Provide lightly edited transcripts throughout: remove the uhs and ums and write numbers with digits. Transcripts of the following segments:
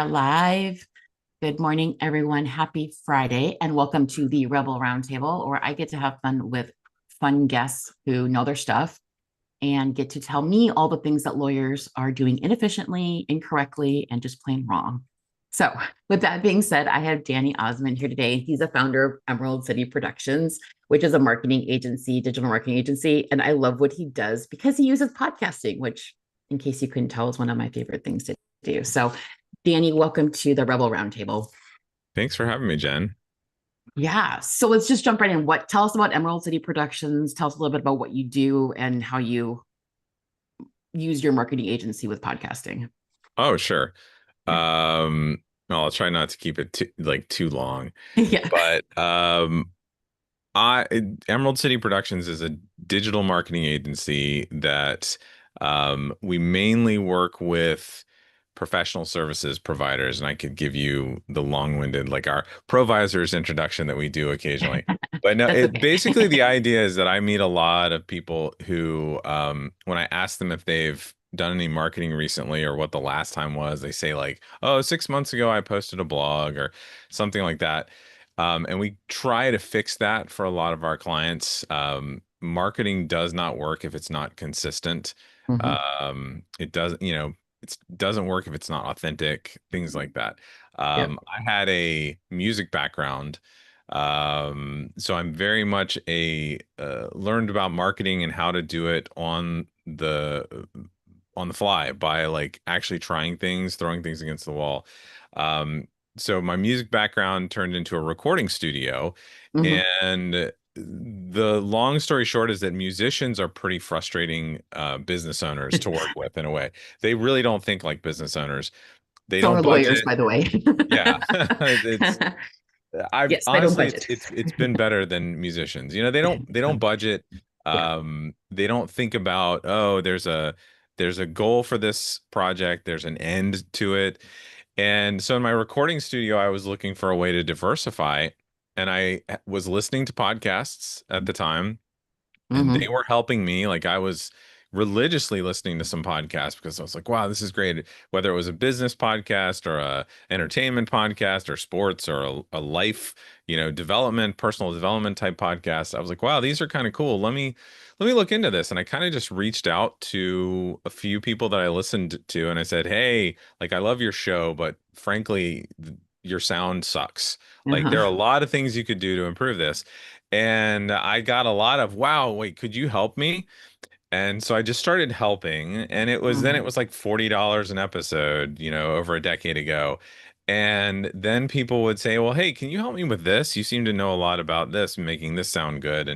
Alive. Good morning, everyone. Happy Friday, and welcome to the Rebel Roundtable, where I get to have fun with fun guests who know their stuff and get to tell me all the things that lawyers are doing inefficiently, incorrectly, and just plain wrong. So, with that being said, I have Danny Ozment here today. He's a founder of Emerald City Productions, which is a marketing agency, digital marketing agency. And I love what he does because he uses podcasting, which, in case you couldn't tell, is one of my favorite things to do. So, Danny, welcome to the Rebel Roundtable. Thanks for having me, Jen. Yeah. So let's just jump right in. Tell us about Emerald City Productions. Tell us a little bit about what you do and how you use your marketing agency with podcasting. Oh, sure. Well, I'll try not to keep it too long, Yeah. but I Emerald City Productions is a digital marketing agency that we mainly work with professional services providers, and I could give you the long-winded, like our provisor's introduction that we do occasionally. But no, That's it okay. basically the idea is that I meet a lot of people who, when I ask them if they've done any marketing recently or what the last time was, they say like, "Oh, 6 months ago I posted a blog," or something like that. And we try to fix that for a lot of our clients. Marketing does not work if it's not consistent. Mhm. It doesn't, it doesn't work if it's not authentic, things like that. Yep. I had a music background, so I'm very much a learned about marketing and how to do it on the fly by like actually trying things, throwing things against the wall. Um, so my music background turned into a recording studio, Mhm. and the long story short is that musicians are pretty frustrating business owners to work with in a way. They really don't think like business owners. They So don't are lawyers, budget. by the way. Yeah, it's I've Yes, they don't honestly budget. it's been better than musicians. They don't budget. Yeah. They don't think about, oh, there's a goal for this project, there's an end to it. And so in my recording studio, I was looking for a way to diversify, and I was listening to podcasts at the time, and they Hmm. were helping me. Like I was religiously listening to some podcasts because I was like, wow, this is great. Whether it was a business podcast or a entertainment podcast or sports or a life, development, personal development type podcast, I was like, wow, these are kind of cool. Let me look into this. And I kind of just reached out to a few people that I listened to, and I said, hey, like I love your show, but frankly, your sound sucks. Like there are a Uh-huh. lot of things you could do to improve this. And I got a lot of, wow, wait, could you help me? And so I just started helping, and it Hmm. was like $40 an episode, over a decade ago. And then people would say, "Well, hey, can you help me with this? You seem to know a lot about this, making this sound good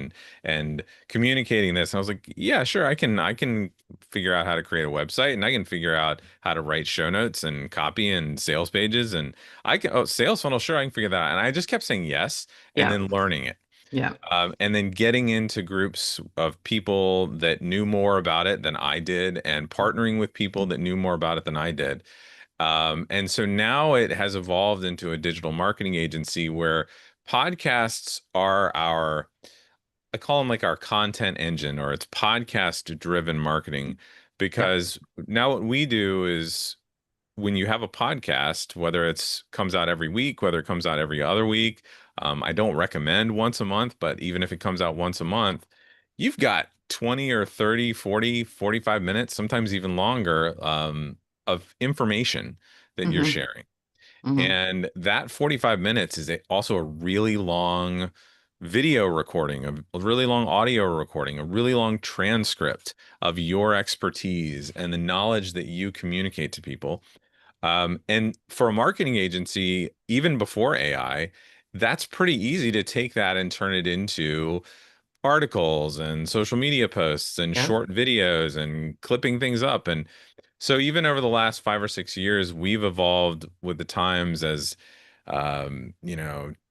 and communicating this." And I was like, "Yeah, sure, I can figure out how to create a website, and I can figure out how to write show notes and copy and sales pages, and I can sales funnel, sure, I can figure that out." And I just kept saying yes and Yeah. then learning it. Yeah. And then getting into groups of people that knew more about it than I did, and partnering with people that knew more about it than I did. And so now it has evolved into a digital marketing agency where podcasts are I call them like our content engine, or it's podcast driven marketing. Yep. Because now what we do is, when you have a podcast, whether it's comes out every week, whether it comes out every other week, I don't recommend once a month, but even if it comes out once a month, you've got 20 or 30, 40, 45 minutes, sometimes even longer, of information that you're Hmm. sharing. Hmm. And that 45 minutes is also a really long video recording, a really long audio recording, a really long transcript of your expertise and the knowledge that you communicate to people. And for a marketing agency, even before AI, that's pretty easy to take that and turn it into articles and social media posts and Yep. short videos and clipping things up. And so even over the last 5 or 6 years, we've evolved with the times as,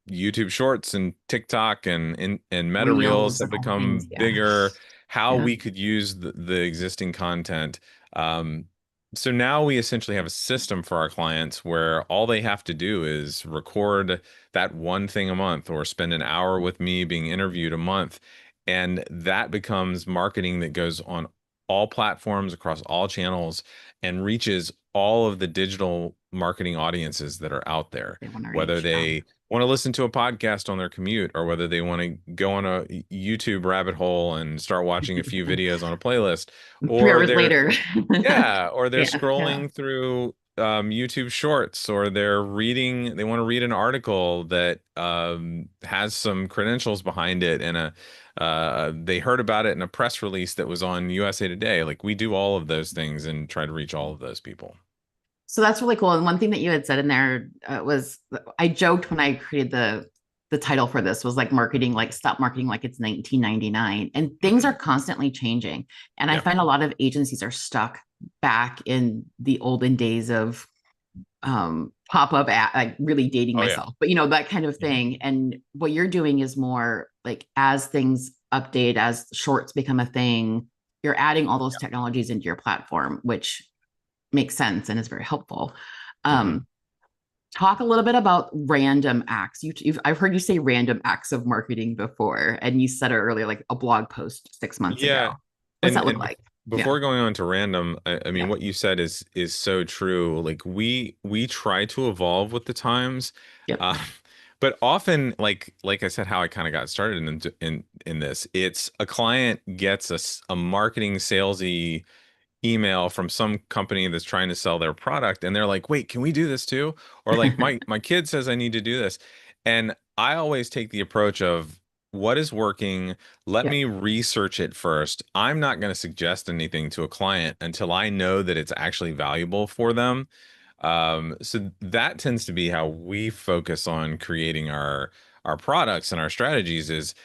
YouTube Shorts and TikTok and Meta Reels Reels have and all the things. become Yeah. bigger. How Yeah. we could use the existing content. Um, so now we essentially have a system for our clients where all they have to do is record that one thing a month, or spend an hour with me being interviewed a month. And that becomes marketing that goes on all platforms across all channels and reaches all of the digital marketing audiences that are out there, They want to whether reach. they want to listen to a podcast on their commute or whether they want to go on a YouTube rabbit hole and start watching a few videos on a playlist, Three or hours they're later. yeah, or they're Yeah, yeah. scrolling through YouTube Shorts, or they want to read an article that has some credentials behind it, and they heard about it in a press release that was on USA Today. Like we do all of those things and try to reach all of those people. So that's really cool. And one thing that you had said in there was, I joked when I created the title for this was like marketing, like stop marketing like it's 1999. And things are Mhm. constantly changing. And I Yeah. find a lot of agencies are stuck back in the olden days of pop-up ad, like really dating Oh yeah. myself, but that kind of Mhm. thing. And what you're doing is more like as things update, as shorts become a thing, you're adding all those technologies into your platform, which makes sense and is very helpful. Mhm. Um, Talk a little bit about random acts. I've heard you say random acts of marketing before, and you said it earlier, like a blog post 6 months ago. Yeah, What's that look and like? Yeah, before going on to random, I mean, yeah, what you said is so true. Like we try to evolve with the times, yep, uh, but often, like I said, how I kind of got started in this, it's a client gets a marketing salesy email from some company that's trying to sell their product, and they're like, wait, can we do this too? Or like my kid says I need to do this. And I always take the approach of what is working, let yep, me research it first. I'm not going to suggest anything to a client until I know that it's actually valuable for them. So that tends to be how we focus on creating our products and our strategies is,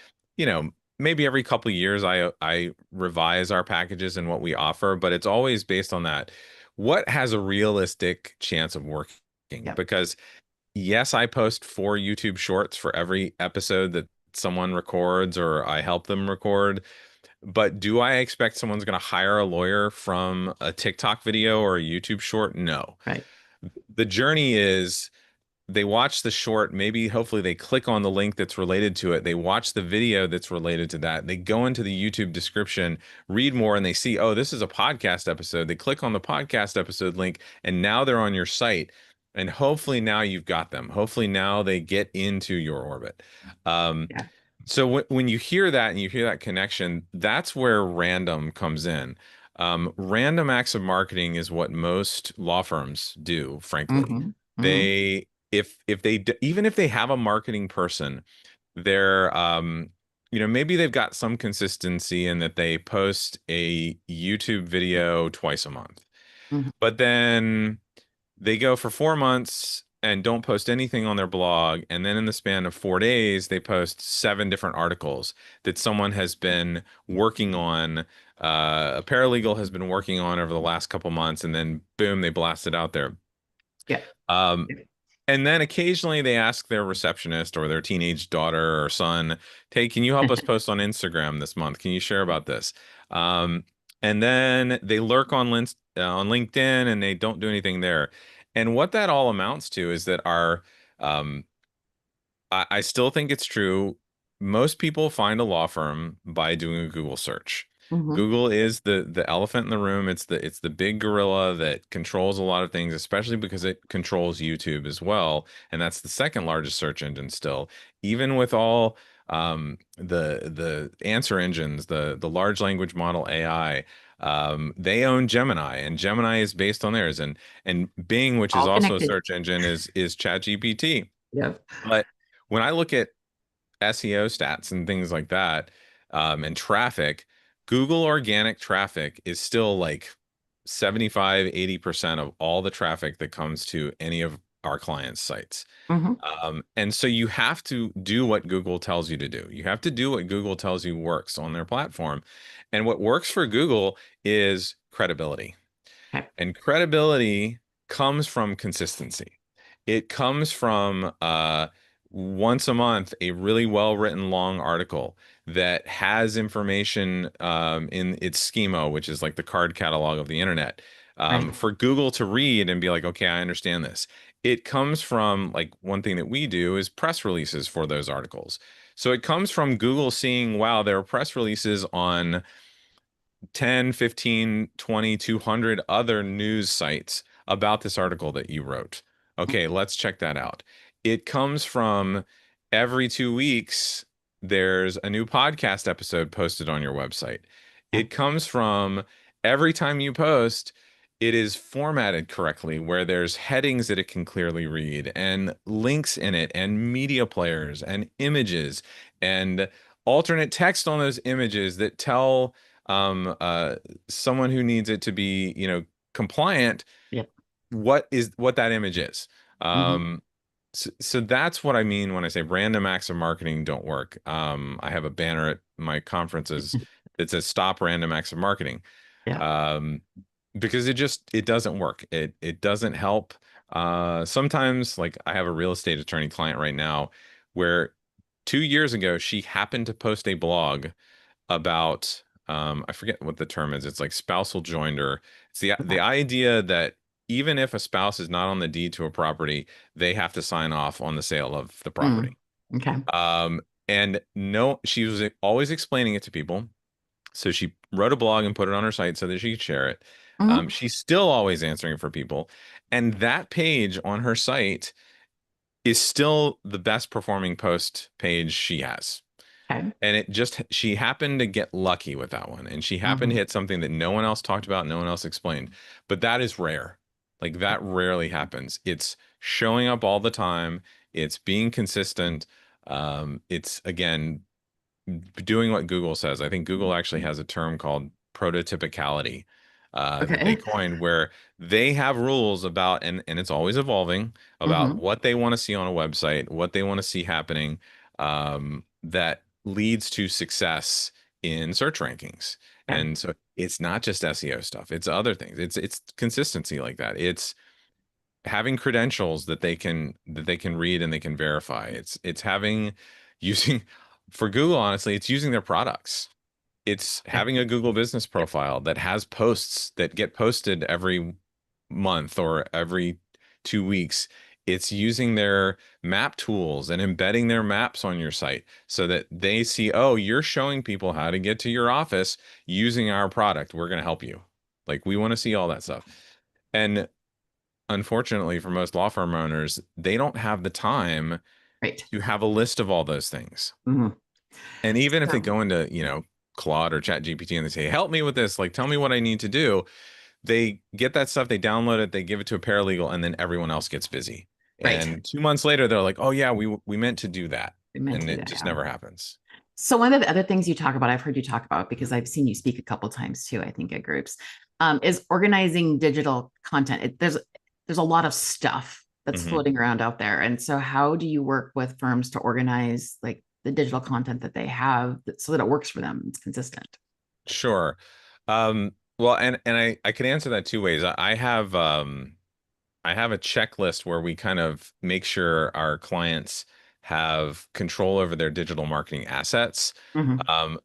maybe every couple of years I revise our packages and what we offer, but it's always based on that. What has a realistic chance of working? yep, Because yes, I post 4 YouTube shorts for every episode that someone records or I help them record, but do I expect someone's going to hire a lawyer from a TikTok video or a YouTube short? No. right, The journey is they watch the short, maybe hopefully they click on the link that's related to it. They watch the video that's related to that. They go into the YouTube description, read more, and they see, oh, this is a podcast episode. They click on the podcast episode link, and now they're on your site. And hopefully now you've got them. Hopefully now they get into your orbit. Um, yeah, so when you hear that and you hear that connection, that's where random comes in. Random acts of marketing is what most law firms do, frankly. mm-hmm, mm-hmm, They if they even if they have a marketing person, they're maybe they've got some consistency in that they post a YouTube video twice a month. mm-hmm, But then they go for 4 months and don't post anything on their blog. And then in the span of 4 days, they post 7 different articles that someone has been working on. A paralegal has been working on over the last couple months, and then boom, they blast it out there. yeah, Um, yeah. and then occasionally they ask their receptionist or their teenage daughter or son, hey, can you help us post on Instagram this month? Can you share about this? Um, and then they lurk on LinkedIn and they don't do anything there. And what that all amounts to is that um, I still think it's true. Most people find a law firm by doing a Google search. Mm-hmm, Google is the elephant in the room. It's the big gorilla that controls a lot of things, especially because it controls YouTube as well, and that's the second largest search engine still. Even with all the answer engines, the large language model AI, they own Gemini, and Gemini is based on theirs, and Bing, which is all also a connected. search engine, is ChatGPT. Yep, But when I look at SEO stats and things like that, and traffic, Google organic traffic is still like 75-80% of all the traffic that comes to any of our clients' sites. mm-hmm, And so you have to do what Google tells you to do. You have to do what Google tells you works on their platform. And what works for Google is credibility. okay, And credibility comes from consistency. It comes from once a month, a really well-written long article that has information in its schema, which is like the card catalog of the internet, right, for Google to read and be like, okay, I understand this. It comes from like one thing that we do is press releases for those articles. So it comes from Google seeing, wow, there are press releases on 10, 15, 20, 200 other news sites about this article that you wrote. Okay, let's check that out. It comes from every 2 weeks, there's a new podcast episode posted on your website. Yeah. It comes from every time you post, it is formatted correctly, where there's headings that it can clearly read, and links in it, and media players, and images, and alternate text on those images that tell um, uh, someone who needs it to be, compliant, Yep. what that image is. Hmm. So that's what I mean when I say random acts of marketing don't work. I have a banner at my conferences that says "Stop random acts of marketing," Yeah. um, because it doesn't work. It doesn't help. Sometimes, like, I have a real estate attorney client right now, where 2 years ago she happened to post a blog about, I forget what the term is. It's like spousal joinder. It's the Okay. idea that even if a spouse is not on the deed to a property, they have to sign off on the sale of the Mm. property. Okay. And no, she was always explaining it to people. So she wrote a blog and put it on her site so that she could share it. Hmm. She's still always answering for people. And that page on her site is still the best performing post page she has. Okay. And she happened to get lucky with that one. And she happened to Hmm. hit something that no one else talked about, no one else explained. But that is rare. Like, that rarely happens. It's showing up all the time. It's being consistent. It's, again, doing what Google says. I think Google actually has a term called prototypicality, that they Okay. coined, where they have rules about, and it's always evolving, about Hmm. what they want to see on a website, what they want to see happening, that leads to success in search rankings. Okay. And so it's not just SEO stuff; it's other things. It's consistency like that. It's having credentials that they can read and they can verify. It's having using for Google, honestly, it's using their products. It's Okay. having a Google business profile that has posts that get posted every month or every 2 weeks. It's using their map tools and embedding their maps on your site so that they see, oh, you're showing people how to get to your office using our product. We're going to help you. Like, we want to see all that stuff. And unfortunately, for most law firm owners, they don't have the time Great. to have a list of all those things. Hmm. And even if they So, go into, Claude or Chat GPT and they say, help me with this, like, tell me what I need to do, they get that stuff, they download it, they give it to a paralegal, and then everyone else gets busy. right. And 2 months later, they're like, oh yeah, we meant to do that. We meant to And do it that. just Yeah. never happens. So one of the other things you talk about, I've heard you talk about because I've seen you speak a couple times too, I think at groups, is organizing digital content. There's a lot of stuff that's Hmm. floating around out there. And so how do you work with firms to organize like the digital content that they have so that it works for them? It's consistent. Sure. Well, and I could answer that two ways. I have a checklist where we kind of make sure our clients have control over their digital marketing assets. Hmm.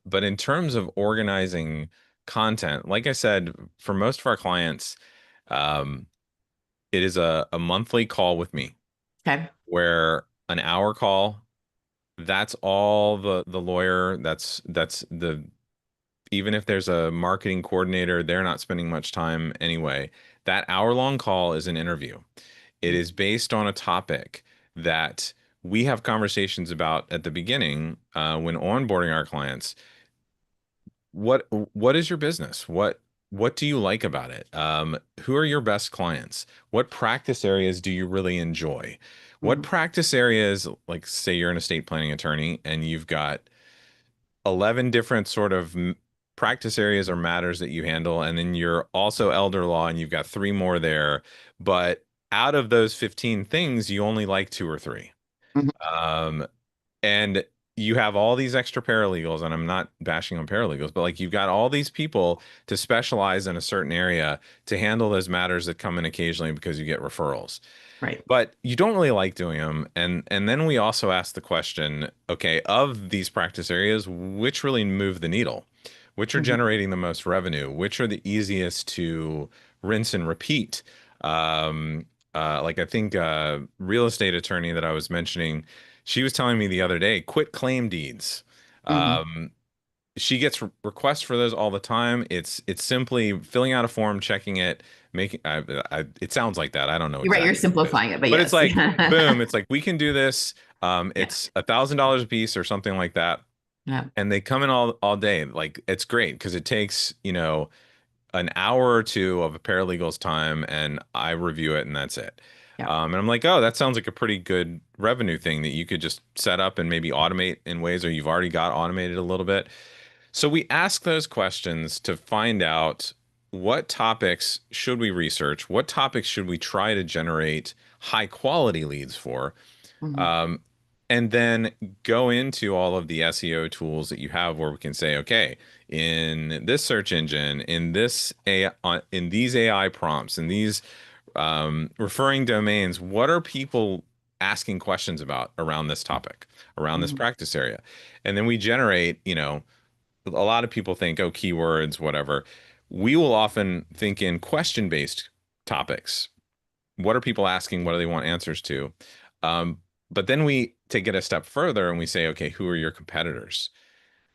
But in terms of organizing content, like I said, for most of our clients, um, it is a monthly call with me, Okay. where an hour call, that's all the lawyer, that's the even if there's a marketing coordinator, they're not spending much time anyway. That hour-long call is an interview. It is based on a topic that we have conversations about at the beginning, when onboarding our clients. What is your business? What do you like about it? Who are your best clients? What practice areas do you really enjoy? What Hmm. practice areas, like, say you're an estate planning attorney and you've got 11 different sort of practice areas or matters that you handle, and then you're also elder law and you've got three more there, but out of those 15 things, you only like two or three. Hmm. Um, and you have all these extra paralegals, and I'm not bashing on paralegals, but, like, you've got all these people to specialize in a certain area to handle those matters that come in occasionally because you get referrals, Right. but you don't really like doing them. And then we also ask the question, okay, of these practice areas, which really move the needle? Which are Hmm. generating the most revenue? Which are the easiest to rinse and repeat? Like, I think, real estate attorney that I was mentioning, she was telling me the other day, quit claim deeds. Hmm. Um, she gets requests for those all the time. It's simply filling out a form, checking it, making it sounds like that. I don't know You're right. You're exactly what it is, simplifying it, but but it's yes. like boom, it's like we can do this. Yeah. It's $1,000 a piece or something like that, Yeah. and they come in all day. Like it's great because it takes, an hour or two of a paralegal's time, and I review it, and that's it. Yeah. And I'm like, oh, that sounds like a pretty good revenue thing that you could just set up and maybe automate in ways, or you've already got automated a little bit. So we ask those questions to find out what topics should we research, what topics should we try to generate high quality leads for, Mhm. um, and then go into all of the SEO tools that you have where we can say, okay, in this search engine, in this AI, in these AI prompts, in these referring domains, what are people asking questions about around this topic, around this Mhm. practice area? And then we generate, a lot of people think, oh, keywords, whatever. We will often think in question-based topics. What are people asking? What do they want answers to? Um, but then we take it a step further and we say, okay, who are your competitors?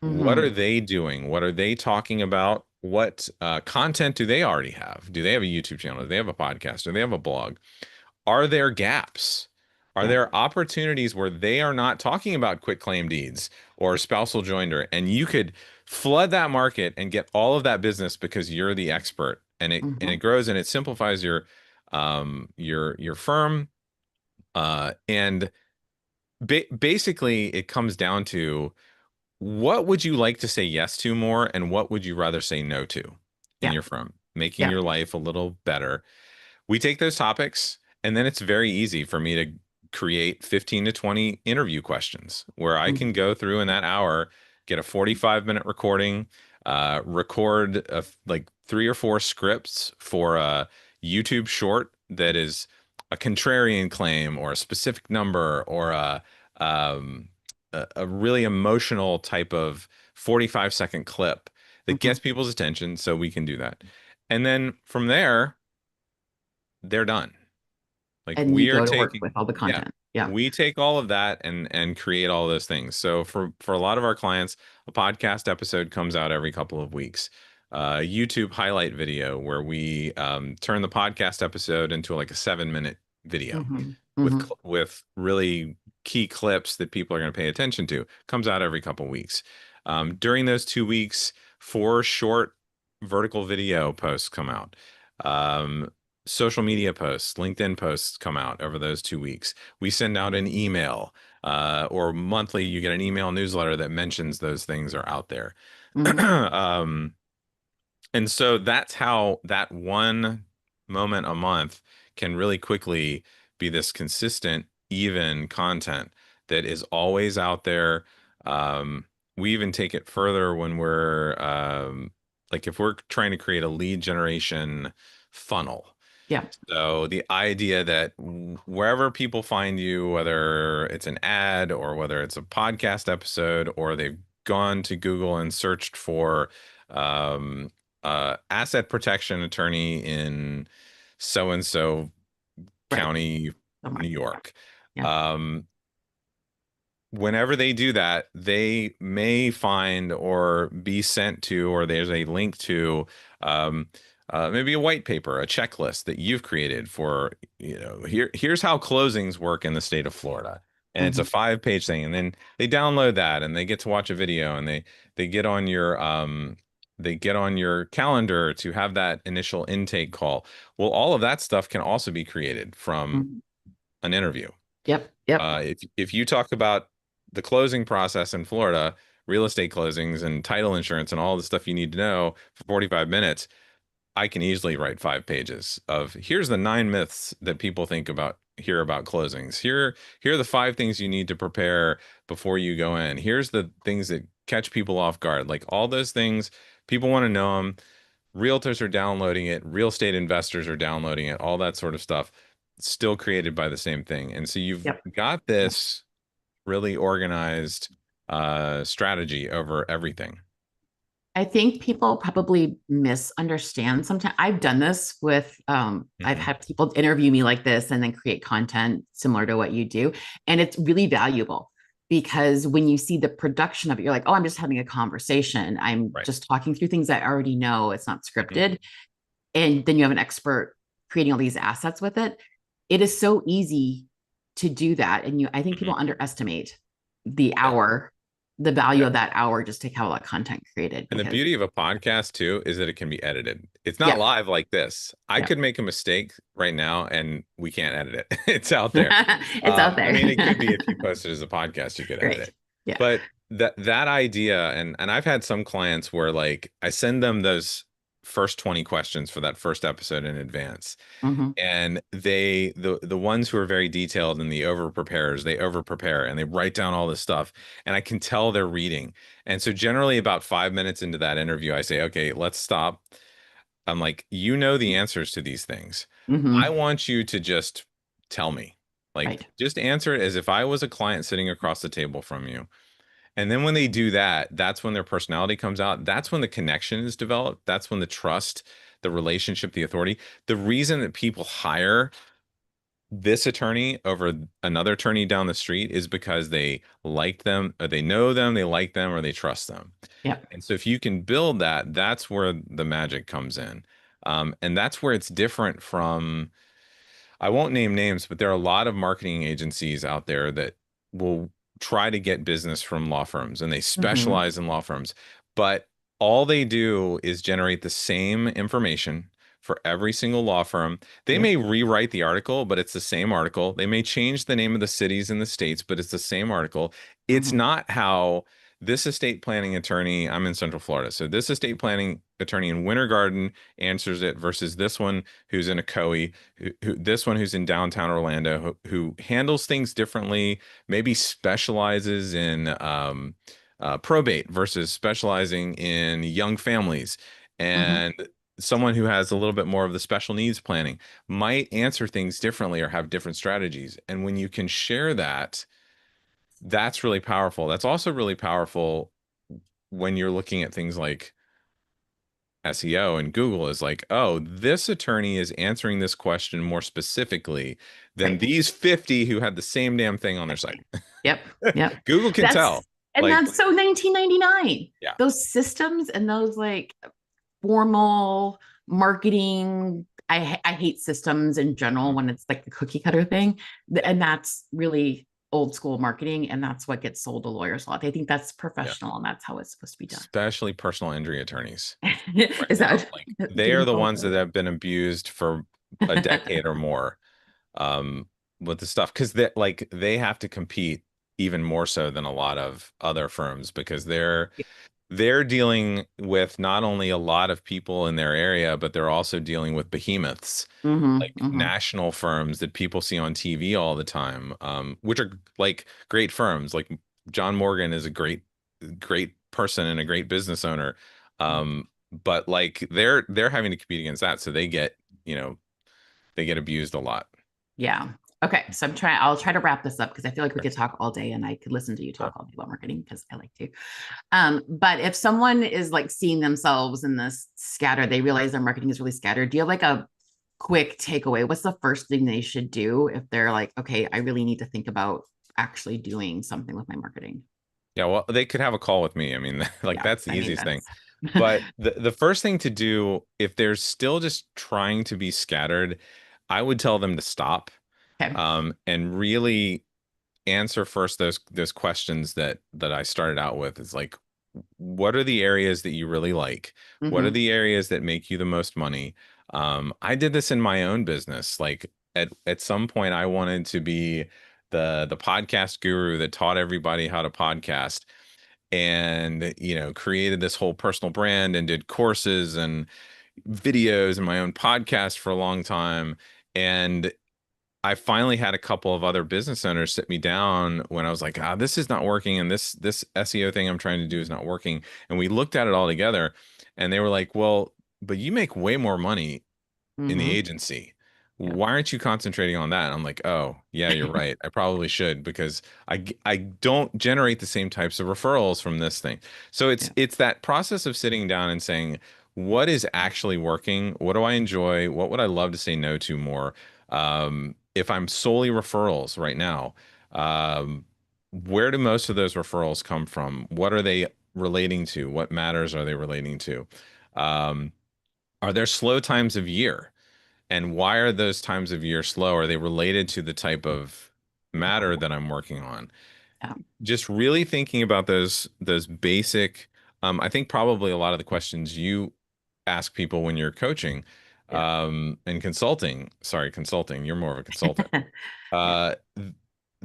What are Mhm. they doing? What are they talking about? What content do they already have? Do they have a YouTube channel? Do they have a podcast? Do they have a blog? Are there gaps? Are Yeah. there opportunities where they are not talking about quit claim deeds or spousal joinder, and you could flood that market and get all of that business because you're the expert, and it Mhm. grows and it simplifies your firm, and basically it comes down to what would you like to say yes to more, and what would you rather say no to in Yeah. your firm, making Yeah. your life a little better. We take those topics, and then it's very easy for me to create 15 to 20 interview questions where I can Mhm. go through in that hour, get a 45-minute recording, record like 3 or 4 scripts for a YouTube short that is a contrarian claim or a specific number or um, a really emotional type of 45-second clip that Mhm. gets people's attention so we can do that. And then from there, they're done. Like And you we are go to work taking, with all the yeah, content. Yeah. we take all of that and create all those things. So for a lot of our clients, a podcast episode comes out every couple of weeks. YouTube highlight video where we turn the podcast episode into like a 7-minute video Mhm. with Mhm. with really key clips that people are going to pay attention to. Comes out every couple of weeks. During those 2 weeks, 4 short vertical video posts come out. Um, Social media posts, LinkedIn posts come out over those 2 weeks. We send out an email, or monthly, you get an email newsletter that mentions those things are out there. Mhm. um, and so that's how that one moment a month can really quickly be this consistent, even content that is always out there. Um, we even take it further when we're like if we're trying to create a lead generation funnel. Yeah. So the idea that wherever people find you, whether it's an ad or whether it's a podcast episode, or they've gone to Google and searched for um, asset protection attorney in so and so Right. county, New Somewhere. Yeah. York. Yeah. Um, Whenever they do that, they may find or be sent to, or there's a link to um, maybe a white paper, a checklist that you've created for, here's how closings work in the state of Florida. And it's a Mhm. 5-page thing. And then they download that and they get to watch a video, and they get on your calendar to have that initial intake call. Well, all of that stuff can also be created from Mhm. an interview. Yep. Yep. If you talk about the closing process in Florida, real estate closings and title insurance and all the stuff you need to know for 45 minutes, I can easily write 5 pages of here's the 9 myths that people think about hear about closings. Here are the 5 things you need to prepare before you go in. Here's the things that catch people off guard. Like all those things, people want to know them. Realtors are downloading it, real estate investors are downloading it, all that sort of stuff, still created by the same thing. And so you've Yep. got Yep. this really organized strategy over everything. I think people probably misunderstand sometimes. I've done this with, I've Hmm. had people interview me like this and then create content similar to what you do. And it's really valuable. because when you see the production of it, you're like, oh, I'm just having a conversation. I'm Right. just talking through things I already know. It's not Mhm. scripted. And then you have an expert creating all these assets with it. It is so easy to do that. And I think Mhm. people underestimate the Yeah. hour, the value Yeah. of that hour just to have all that content created And the because, beauty of a podcast too is that it can be edited. It's not yeah, live like this. I yeah. could make a mistake right now and we can't edit it. It's out there. It's out I there. mean, it could be if you post it as a podcast, you could edit Right. it. Yeah. But that idea, and I've had some clients where like I send them those first 20 questions for that first episode in advance. Hmm. And the ones who are very detailed and the over preparers, they over prepare and they write down all this stuff. And I can tell they're reading. And so generally about 5 minutes into that interview, I say, okay, let's stop. I'm like, you know the answers to these things. I Hmm. want you to just tell me. Like, Right. just answer it as if I was a client sitting across the table from you. And then when they do that, that's when their personality comes out. That's when the connection is developed. That's when the trust, the relationship, the authority. The reason that people hire this attorney over another attorney down the street is because they like them, or they know them, they like them, or they trust them. Yeah. And so if you can build that, that's where the magic comes in. And that's where it's different from, I won't name names, but there are a lot of marketing agencies out there that will try to get business from law firms and they Hmm. specialize in law firms, but all they do is generate the same information for every single law firm. They Yep. may rewrite the article, but it's the same article. They may change the name of the cities and the states, but it's the same article. It's Hmm. not how this estate planning attorney, I'm in Central Florida, so this estate planning attorney in Winter Garden answers it versus this one who's in Ocoee, this one who's in downtown Orlando, who handles things differently, maybe specializes in probate versus specializing in young families, Hmm. and someone who has a little bit more of the special needs planning might answer things differently or have different strategies. And when you can share that, that's really powerful. That's also really powerful when you're looking at things like SEO and Google is like, oh, this attorney is answering this question more specifically than Right. these 50 who had the same damn thing on their site. Yep. Yep. Google can That's tell. and Like, that's so 1999. yeah, Those systems and those like formal marketing. I hate systems in general mhm, when it's like the cookie cutter thing. yeah, And that's really old school marketing. And that's what gets sold to lawyers a lot. They think that's yeah. professional and that's how it's supposed to be done. Especially personal injury attorneys right Is now. that Like, they are getting the called ones that have been abused for a decade or more um, with the stuff because they have to compete even more so than a lot of other firms because they're dealing with not only a lot of people in their area, but they're also dealing with behemoths, Hmm. like Hmm. national firms that people see on TV all the time, which are like great firms. Like John Morgan is a great person and a great business owner. But like they're having to compete against that, so you know, they get abused a lot. Yeah. Okay. So I'll try to wrap this up because I feel like we Okay. could talk all day and I could listen to you So, talk all day about marketing because I like to. But if someone is like seeing themselves in this scattered, they realize their marketing is really scattered. Do you have like a quick takeaway? What's the first thing they should do if they're like, okay, I really need to think about actually doing something with my marketing? yeah, well, they could have a call with me. I mean, like Yeah, that's the that makes easiest thing. sense. But the first thing to do, if they're still just trying to be scattered, I would tell them to stop, Okay. and really answer first those questions that I started out with. It's like, what are the areas that you really like? What are Hmm. the areas that make you the most money? I did this in my own business. Like at some point, I wanted to be the podcast guru that taught everybody how to podcast and created this whole personal brand and did courses and videos and my own podcast for a long time. And I finally had a couple of other business owners sit me down when I was like, this is not working, and this SEO thing I'm trying to do is not working. And we looked at it all together, and they were like, "Well, but you make way more money in the Hmm. agency. Yeah. Why aren't you concentrating on that?" I'm like, "Oh, yeah, you're right. I probably should because I don't generate the same types of referrals from this thing." So Yeah. it's that process of sitting down and saying, "What is actually working? What do I enjoy? What would I love to say no to more?" If I'm solely referrals right now, um, where do most of those referrals come from? What are they relating to? What matters are they relating to? Um, are there slow times of year? And why are those times of year slow? Are they related to the type of matter that I'm working on? Yeah. Just really thinking about those basic, I think probably a lot of the questions you ask people when you're coaching Yeah. and consulting, sorry, consulting, you're more of a consultant. Yeah. th-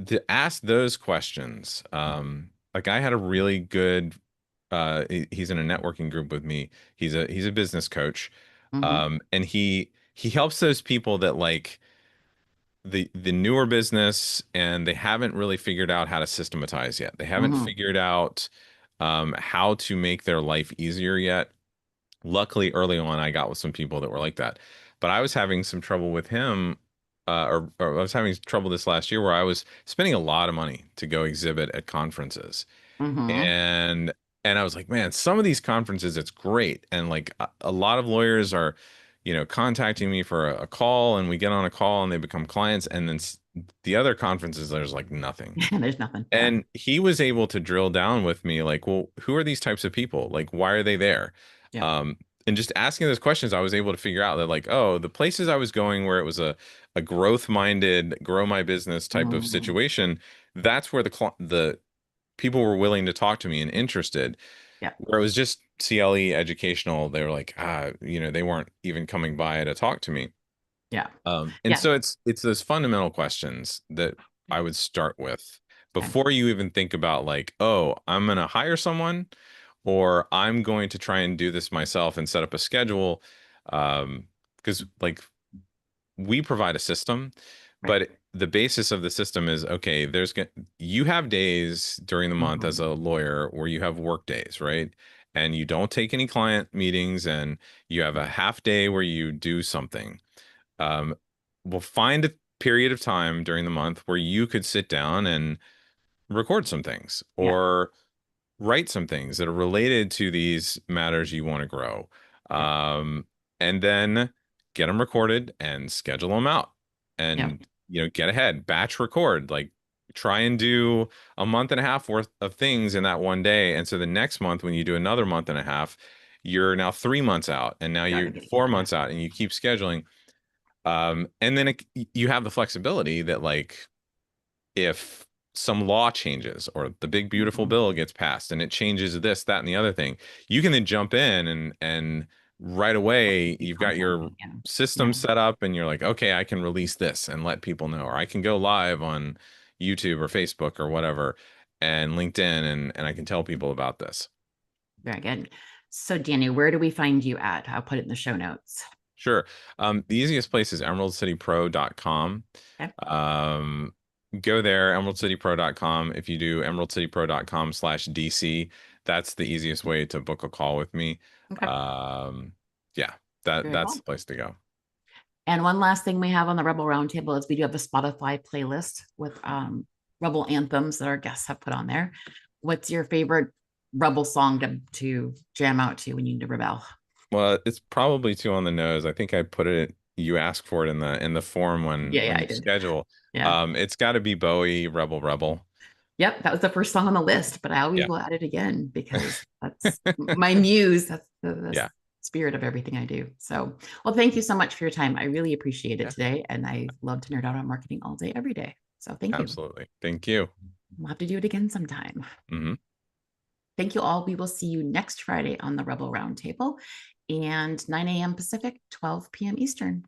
to ask those questions. Like I had a really good he's in a networking group with me. He's a business coach. Mm-hmm. And he helps those people that like the newer business and they haven't really figured out how to systematize yet. They haven't Mm-hmm. figured out how to make their life easier yet. Luckily, early on, I got with some people that were like that, but I was having some trouble with him, or I was having trouble this last year where I was spending a lot of money to go exhibit at conferences, Mm-hmm. and I was like, man, some of these conferences, it's great, and like a lot of lawyers are, contacting me for a call, and we get on a call, and they become clients, and then the other conferences, there's like nothing. There's nothing. Yeah. And he was able to drill down with me, like, well, who are these types of people? Like, why are they there? Yeah. Um, and just asking those questions, I was able to figure out that, like, oh, the places I was going where it was a growth-minded, grow my business type of Mm-hmm. situation, that's where the people were willing to talk to me and interested. Yeah. Where it was just CLE educational, they were like, they weren't even coming by to talk to me. Yeah. And Yeah. so it's those fundamental questions that I would start with Okay. before you even think about like, oh, I'm gonna hire someone or I'm going to try and do this myself and set up a schedule. Because like we provide a system, Right. but the basis of the system is okay, you have days during the month as Mm-hmm. a lawyer where you have work days, right? And you don't take any client meetings and you have a half day where you do something. um, we'll find a period of time during the month where you could sit down and record some things Yeah. or write some things that are related to these matters you want to grow. Yeah. Um, and then get them recorded and schedule them out Yeah. and, get ahead, batch record, like try and do a month and a half worth of things in that one day. And so the next month, when you do another month and a half, you're now 3 months out and now Gotta you're get it. four Yeah. months out and you keep scheduling. And then you have the flexibility that like if some law changes or the big beautiful Mm-hmm. bill gets passed and it changes this, that, and the other thing, you can then jump in and right away You you've got contact your me. Yeah. system Yeah. set up and you're like, okay, I can release this and let people know, or I can go live on YouTube or Facebook or whatever and LinkedIn and I can tell people about this. Very good. So, Danny, where do we find you at? I'll put it in the show notes. Sure. The easiest place is emeraldcitypro.com. Okay. Um, Go there, emeraldcitypro.com. If you do emeraldcitypro.com/DC, that's the easiest way to book a call with me. Okay. Um, yeah, Very that's cool. the place to go. And one last thing we have on the Rebel Roundtable is we do have a Spotify playlist with Rebel anthems that our guests have put on there. What's your favorite Rebel song to jam out to when you need to rebel? Well, it's probably too on the nose. I think I put it, you ask for it in the form Yeah, yeah, when I you did. schedule. Yeah. It's got to be Bowie, Rebel Rebel. Yep, that was the first song on the list, but I always Yeah. will add it again because that's my muse. That's the Yeah. spirit of everything I do. So, well, thank you so much for your time. I really appreciate it Yeah. today. And I love to nerd out on marketing all day, every day. So, thank you. Absolutely. Thank you. We'll have to do it again sometime. Hmm. Thank you all. We will see you next Friday on the Rebel Roundtable and 9 a.m. Pacific, 12 p.m. Eastern.